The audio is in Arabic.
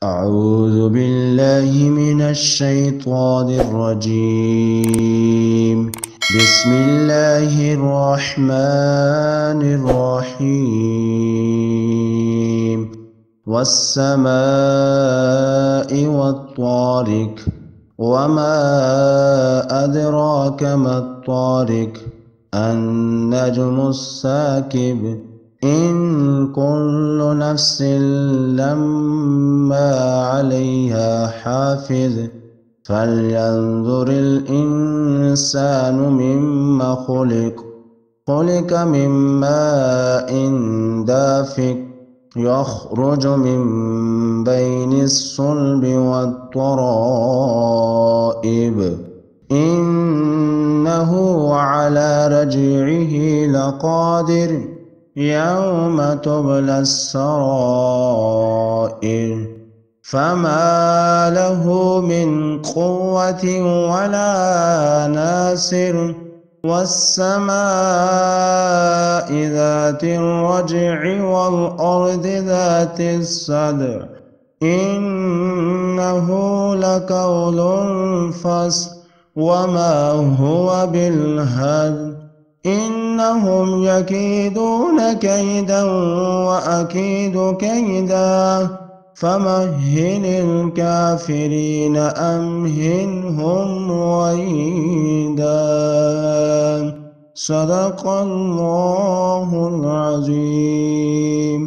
أعوذ بالله من الشيطان الرجيم. بسم الله الرحمن الرحيم. والسماء والطارق، وما أدراك ما الطارق، النجم الثاقب. إن كل نفس لما عليها حافظ. فلينظر الإنسان مما خلق. خلق من ماء دافق، يخرج من بين الصلب والترائب. إنه على رجعه لقادر. يوم تبلى السرائر. فما له من قوة ولا ناصر. والسماء ذات الرجع والأرض ذات الصدع. إنه لقول فصل وما هو بالهزل. إنهم يكيدون كيدا وأكيد كيدا. فمهل الكافرين أمهلهم رويدا. صدق الله العظيم.